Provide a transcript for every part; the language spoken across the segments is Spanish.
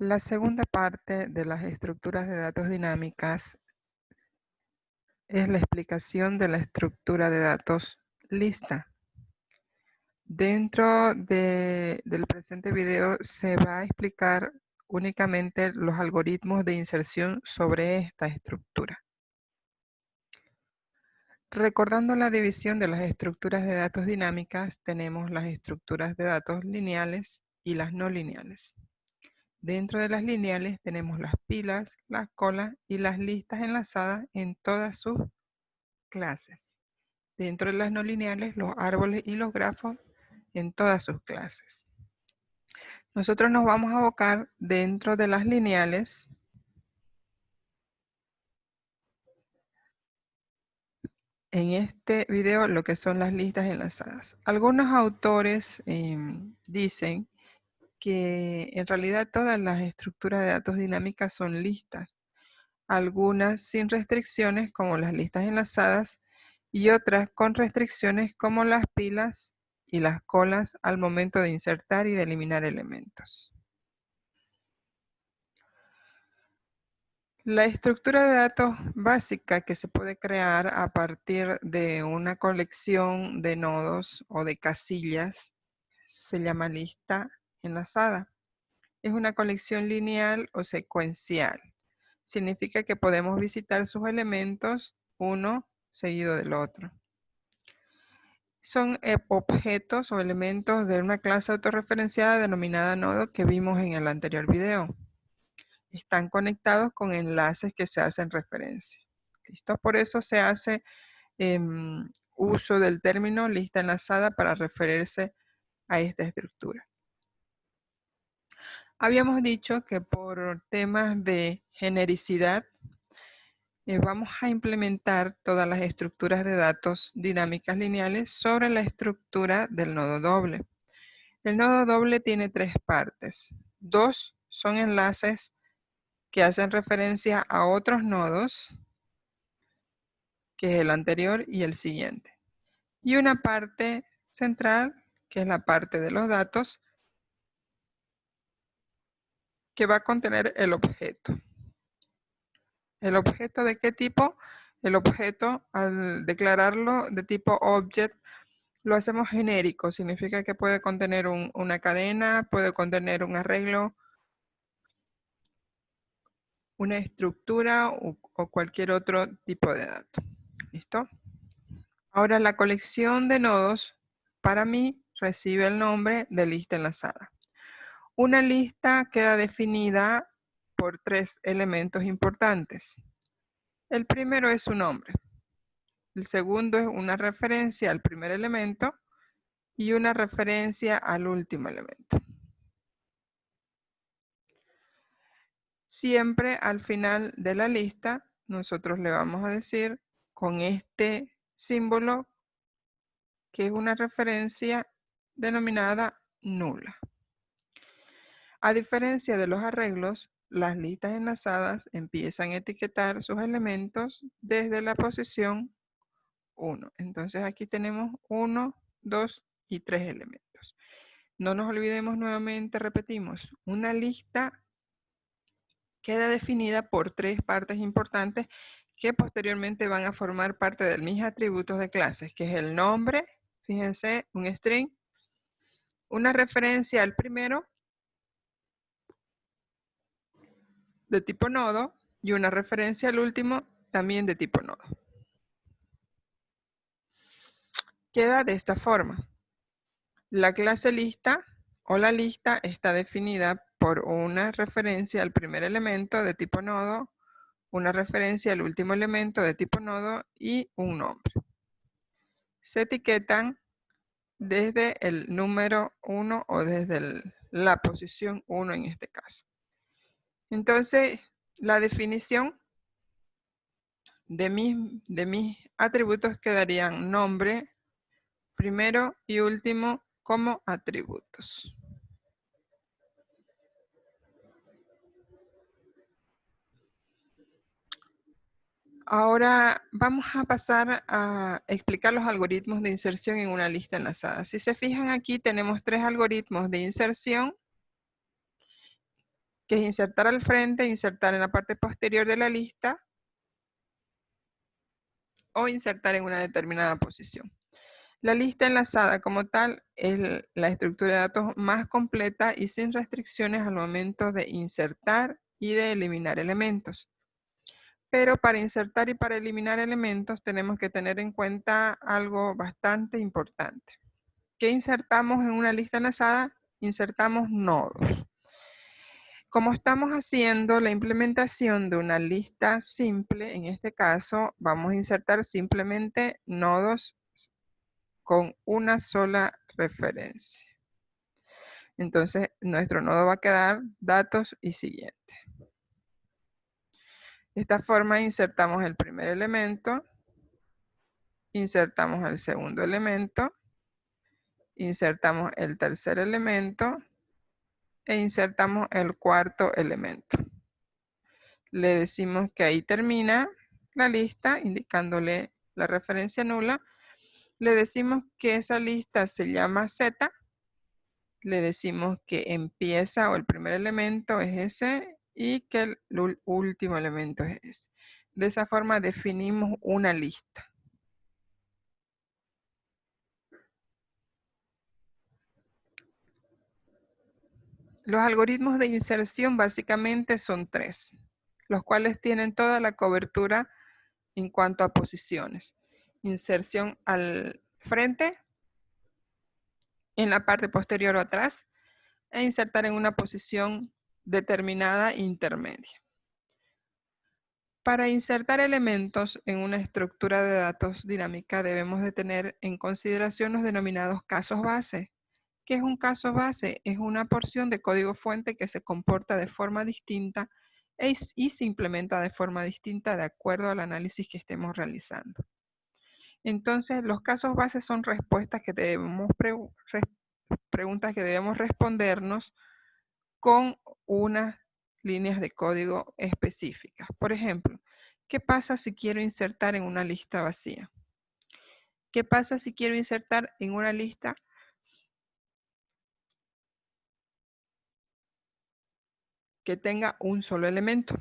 La segunda parte de las estructuras de datos dinámicas es la explicación de la estructura de datos lista. Dentro del presente video se va a explicar únicamente los algoritmos de inserción sobre esta estructura. Recordando la división de las estructuras de datos dinámicas, tenemos las estructuras de datos lineales y las no lineales. Dentro de las lineales tenemos las pilas, las colas y las listas enlazadas en todas sus clases. Dentro de las no lineales, los árboles y los grafos en todas sus clases. Nosotros nos vamos a abocar dentro de las lineales en este video lo que son las listas enlazadas. Algunos autores dicen que en realidad todas las estructuras de datos dinámicas son listas, algunas sin restricciones como las listas enlazadas y otras con restricciones como las pilas y las colas al momento de insertar y de eliminar elementos. La estructura de datos básica que se puede crear a partir de una colección de nodos o de casillas se llama lista enlazada. Es una colección lineal o secuencial. Significa que podemos visitar sus elementos uno seguido del otro. Son objetos o elementos de una clase autorreferenciada denominada nodo que vimos en el anterior video. Están conectados con enlaces que se hacen referencia. ¿Listo? Por eso se hace uso del término lista enlazada para referirse a esta estructura. Habíamos dicho que por temas de genericidad vamos a implementar todas las estructuras de datos dinámicas lineales sobre la estructura del nodo doble. El nodo doble tiene tres partes. Dos son enlaces que hacen referencia a otros nodos, que es el anterior y el siguiente. Y una parte central, que es la parte de los datos, que va a contener el objeto. ¿El objeto de qué tipo? El objeto, al declararlo de tipo object, lo hacemos genérico. Significa que puede contener una cadena, puede contener un arreglo, una estructura o cualquier otro tipo de dato. ¿Listo? Ahora la colección de nodos, para mí, recibe el nombre de lista enlazada. Una lista queda definida por tres elementos importantes. El primero es su nombre. El segundo es una referencia al primer elemento y una referencia al último elemento. Siempre al final de la lista, nosotros le vamos a decir con este símbolo que es una referencia denominada nula. A diferencia de los arreglos, las listas enlazadas empiezan a etiquetar sus elementos desde la posición 1. Entonces aquí tenemos 1, 2 y 3 elementos. No nos olvidemos nuevamente, repetimos, una lista queda definida por tres partes importantes que posteriormente van a formar parte de mis atributos de clases, que es el nombre, fíjense, un string, una referencia al primero de tipo nodo y una referencia al último también de tipo nodo. Queda de esta forma. La clase lista o la lista está definida por una referencia al primer elemento de tipo nodo, una referencia al último elemento de tipo nodo y un nombre. Se etiquetan desde el número 1 o desde la posición 1 en este caso. Entonces, la definición de mis atributos quedarían nombre, primero y último como atributos. Ahora vamos a pasar a explicar los algoritmos de inserción en una lista enlazada. Si se fijan aquí tenemos tres algoritmos de inserción que es insertar al frente, insertar en la parte posterior de la lista o insertar en una determinada posición. La lista enlazada como tal es la estructura de datos más completa y sin restricciones al momento de insertar y de eliminar elementos. Pero para insertar y para eliminar elementos tenemos que tener en cuenta algo bastante importante. ¿Qué insertamos en una lista enlazada? Insertamos nodos. Como estamos haciendo la implementación de una lista simple, en este caso vamos a insertar simplemente nodos con una sola referencia. Entonces nuestro nodo va a quedar datos y siguiente. De esta forma insertamos el primer elemento, insertamos el segundo elemento, insertamos el tercer elemento e insertamos el cuarto elemento. Le decimos que ahí termina la lista, indicándole la referencia nula. Le decimos que esa lista se llama Z. Le decimos que empieza o el primer elemento es ese y que el último elemento es ese. De esa forma definimos una lista. Los algoritmos de inserción básicamente son 3, los cuales tienen toda la cobertura en cuanto a posiciones. Inserción al frente, en la parte posterior o atrás, e insertar en una posición determinada intermedia. Para insertar elementos en una estructura de datos dinámica debemos de tener en consideración los denominados casos base. ¿Qué es un caso base? Es una porción de código fuente que se comporta de forma distinta y se implementa de forma distinta de acuerdo al análisis que estemos realizando. Entonces, los casos base son respuestas que debemos preguntas que debemos respondernos con unas líneas de código específicas. Por ejemplo, ¿qué pasa si quiero insertar en una lista vacía? ¿Qué pasa si quiero insertar en una lista que tenga un solo elemento?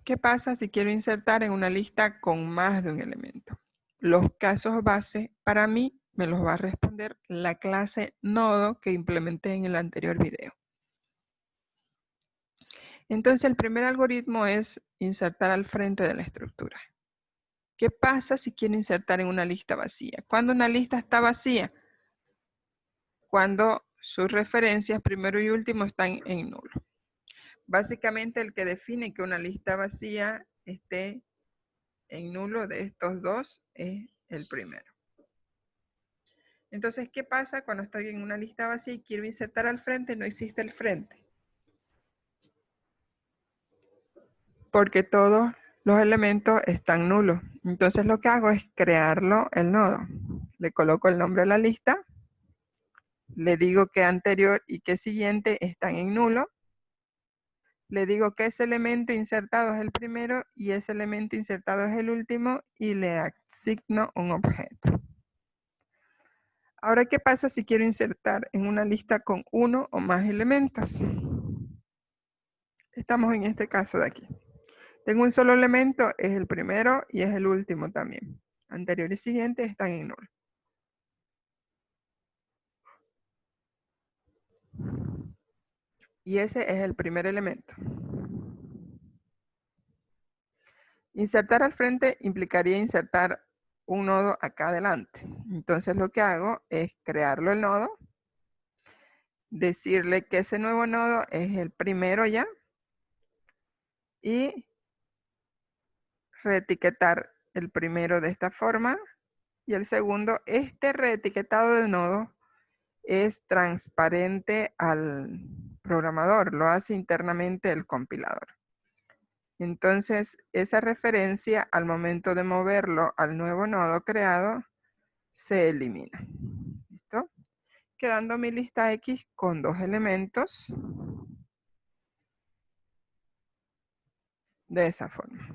¿Qué pasa si quiero insertar en una lista con más de un elemento? Los casos base para mí me los va a responder la clase nodo que implementé en el anterior video. Entonces el primer algoritmo es insertar al frente de la estructura. ¿Qué pasa si quiero insertar en una lista vacía? ¿Cuándo una lista está vacía? Cuando sus referencias primero y último están en nulo. Básicamente el que define que una lista vacía esté en nulo de estos dos es el primero. Entonces, ¿qué pasa cuando estoy en una lista vacía y quiero insertar al frente? No existe el frente. Porque todos los elementos están nulos. Entonces lo que hago es crearlo el nodo. Le coloco el nombre a la lista. Le digo que anterior y que siguiente están en nulo. Le digo que ese elemento insertado es el primero y ese elemento insertado es el último y le asigno un objeto. Ahora, ¿qué pasa si quiero insertar en una lista con uno o más elementos? Estamos en este caso de aquí. Tengo un solo elemento, es el primero y es el último también. Anterior y siguiente están en nulo. Y ese es el primer elemento. Insertar al frente implicaría insertar un nodo acá adelante. Entonces lo que hago es crearlo el nodo, decirle que ese nuevo nodo es el primero ya y reetiquetar el primero de esta forma y el segundo. Este reetiquetado de nodo es transparente al programador, lo hace internamente el compilador. Entonces, esa referencia al momento de moverlo al nuevo nodo creado se elimina. ¿Listo? Quedando mi lista X con 2 elementos de esa forma.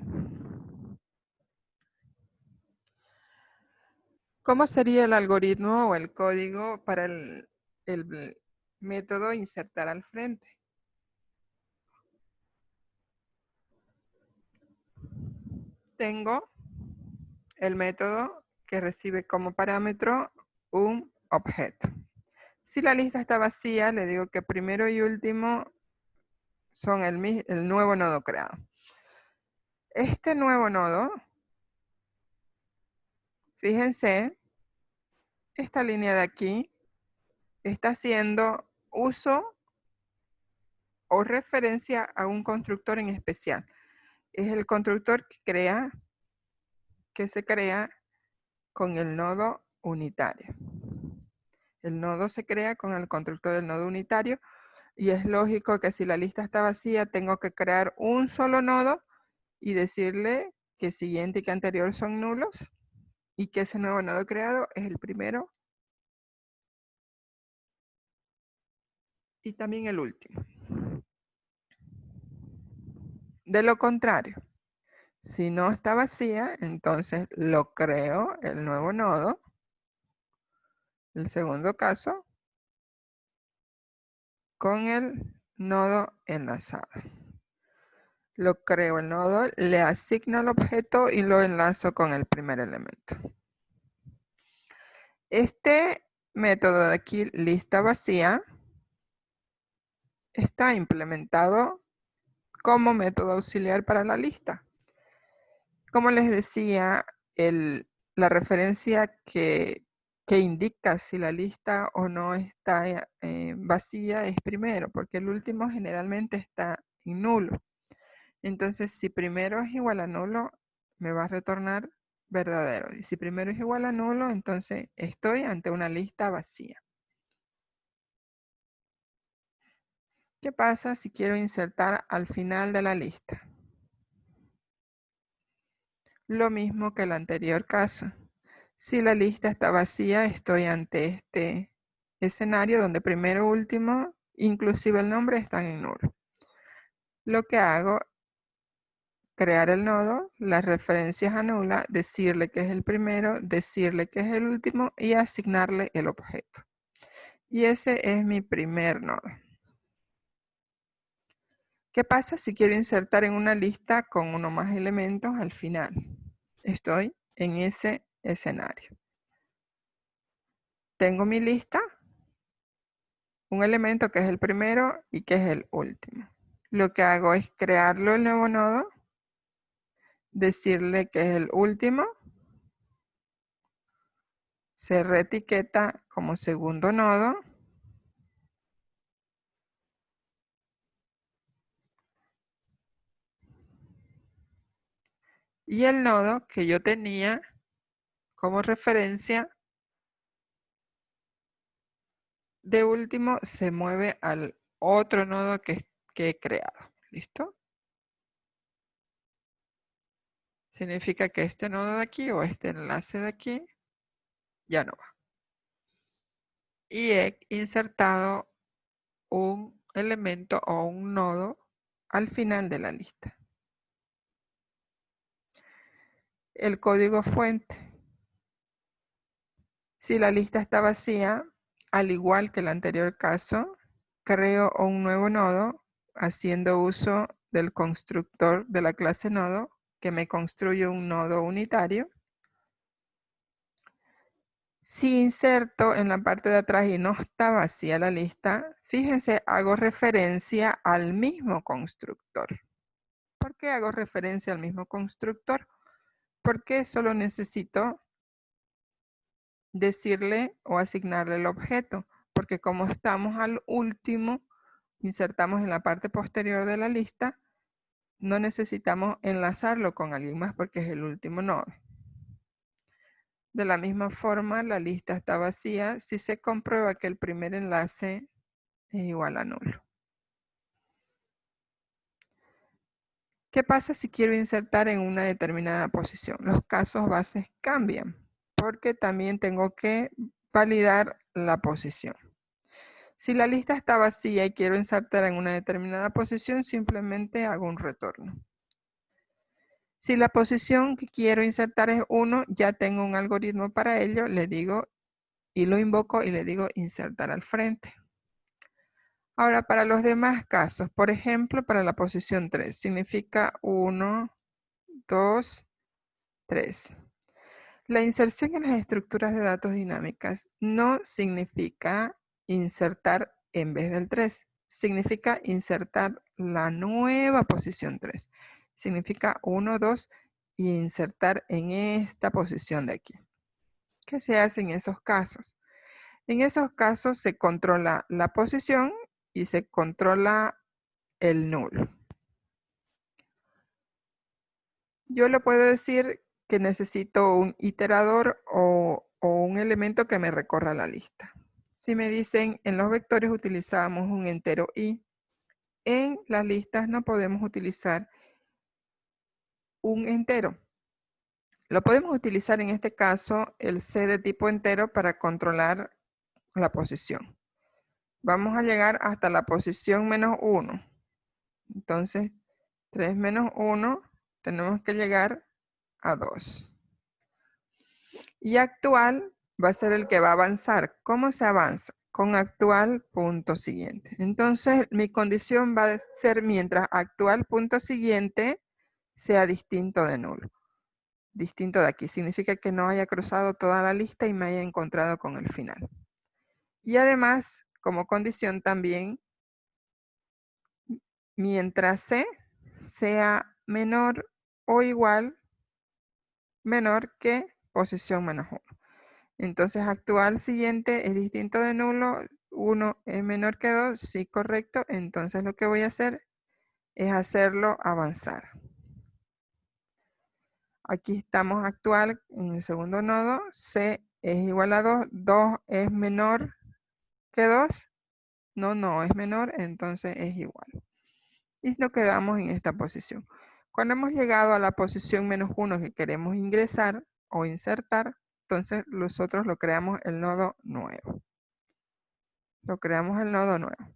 ¿Cómo sería el algoritmo o el código para el método insertar al frente? tengo el método que recibe como parámetro un objeto. Si la lista está vacía, le digo que primero y último son el nuevo nodo creado. Este nuevo nodo, fíjense, esta línea de aquí está haciendo uso o referencia a un constructor en especial. Es el constructor que se crea con el nodo unitario. El nodo se crea con el constructor del nodo unitario y es lógico que si la lista está vacía tengo que crear un solo nodo y decirle que siguiente y que anterior son nulos y que ese nuevo nodo creado es el primero y también el último. De lo contrario, si no está vacía, entonces lo creo el nuevo nodo. El segundo caso, con el nodo enlazado. Lo creo el nodo, le asigno el objeto y lo enlazo con el primer elemento. Este método de aquí, lista vacía, está implementado como método auxiliar para la lista. Como les decía, la referencia que indica si la lista o no está vacía es primero, porque el último generalmente está en nulo. Entonces, si primero es igual a nulo, me va a retornar verdadero. Y si primero es igual a nulo, entonces estoy ante una lista vacía. ¿Qué pasa si quiero insertar al final de la lista? Lo mismo que el anterior caso. Si la lista está vacía, estoy ante este escenario donde primero, último, inclusive el nombre están en nulo. Lo que hago, crear el nodo, las referencias a nula, decirle que es el primero, decirle que es el último y asignarle el objeto. Y ese es mi primer nodo. ¿Qué pasa si quiero insertar en una lista con uno más elementos al final? Estoy en ese escenario. Tengo mi lista, un elemento que es el primero y que es el último. Lo que hago es crearlo el nuevo nodo, decirle que es el último, se reetiqueta como segundo nodo y el nodo que yo tenía como referencia de último se mueve al otro nodo que he creado. ¿Listo? Significa que este nodo de aquí o este enlace de aquí ya no va. Y he insertado un elemento o un nodo al final de la lista. El código fuente. Si la lista está vacía, al igual que el anterior caso, creo un nuevo nodo haciendo uso del constructor de la clase nodo que me construye un nodo unitario. Si inserto en la parte de atrás y no está vacía la lista, fíjense, hago referencia al mismo constructor. ¿Por qué hago referencia al mismo constructor? Porque solo necesito decirle o asignarle el objeto, porque como estamos al último, insertamos en la parte posterior de la lista, no necesitamos enlazarlo con alguien más porque es el último nodo. De la misma forma, la lista está vacía si se comprueba que el primer enlace es igual a nulo. ¿Qué pasa si quiero insertar en una determinada posición? Los casos bases cambian porque también tengo que validar la posición. Si la lista está vacía y quiero insertar en una determinada posición, simplemente hago un retorno. Si la posición que quiero insertar es 1, ya tengo un algoritmo para ello, le digo y lo invoco y le digo insertar al frente. Ahora, para los demás casos, por ejemplo, para la posición 3, significa 1, 2, 3. La inserción en las estructuras de datos dinámicas no significa insertar en vez del 3. Significa insertar la nueva posición 3. Significa 1, 2 y insertar en esta posición de aquí. ¿Qué se hace en esos casos? En esos casos se controla la posición y se controla el nulo. Yo le puedo decir que necesito un iterador o un elemento que me recorra la lista. Si me dicen en los vectores utilizamos un entero i, en las listas no podemos utilizar un entero. Lo podemos utilizar en este caso el c de tipo entero para controlar la posición. Vamos a llegar hasta la posición menos 1. Entonces, 3 menos 1, tenemos que llegar a 2. Y actual va a ser el que va a avanzar. ¿Cómo se avanza? Con actual punto siguiente. Entonces, mi condición va a ser mientras actual punto siguiente sea distinto de nulo. Distinto de aquí. Significa que no haya cruzado toda la lista y me haya encontrado con el final. Y además, como condición también, mientras C sea menor o igual, menor que posición menos 1. Entonces, actual siguiente es distinto de nulo, 1 es menor que 2, sí, correcto. Entonces, lo que voy a hacer es hacerlo avanzar. Aquí estamos actual en el segundo nodo, C es igual a 2, 2 es menor que 2, no es menor, entonces es igual. Y nos quedamos en esta posición. Cuando hemos llegado a la posición menos 1 que queremos ingresar o insertar, entonces nosotros lo creamos el nodo nuevo. Lo creamos el nodo nuevo.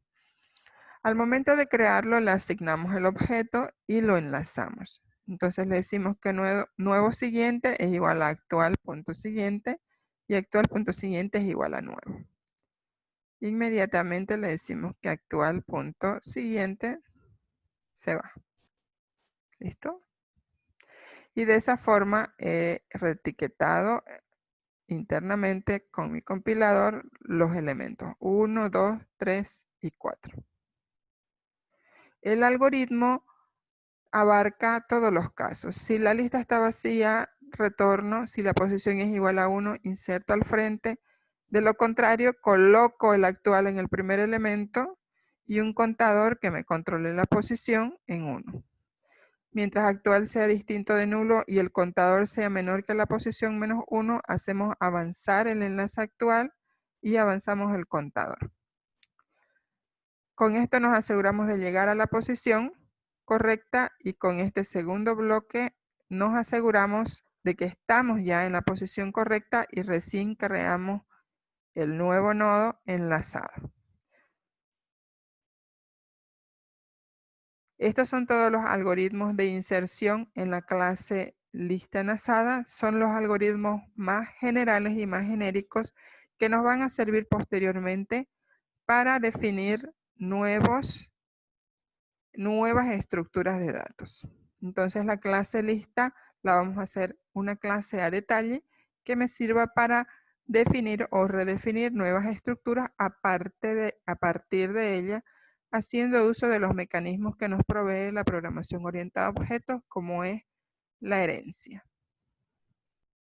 Al momento de crearlo, le asignamos el objeto y lo enlazamos. Entonces le decimos que nuevo siguiente es igual a actual punto siguiente y actual punto siguiente es igual a nuevo. Inmediatamente le decimos que actual punto siguiente se va. ¿Listo? Y de esa forma he reetiquetado internamente con mi compilador los elementos 1, 2, 3 y 4. El algoritmo abarca todos los casos. Si la lista está vacía, retorno. Si la posición es igual a 1, inserto al frente. De lo contrario, coloco el actual en el primer elemento y un contador que me controle la posición en 1. Mientras actual sea distinto de nulo y el contador sea menor que la posición menos 1, hacemos avanzar el enlace actual y avanzamos el contador. Con esto nos aseguramos de llegar a la posición correcta y con este segundo bloque nos aseguramos de que estamos ya en la posición correcta y recién creamos el nuevo nodo enlazado. Estos son todos los algoritmos de inserción en la clase lista enlazada. Son los algoritmos más generales y más genéricos que nos van a servir posteriormente para definir nuevas estructuras de datos. Entonces la clase lista la vamos a hacer una clase a detalle que me sirva para definir o redefinir nuevas estructuras a partir de ella, haciendo uso de los mecanismos que nos provee la programación orientada a objetos, como es la herencia.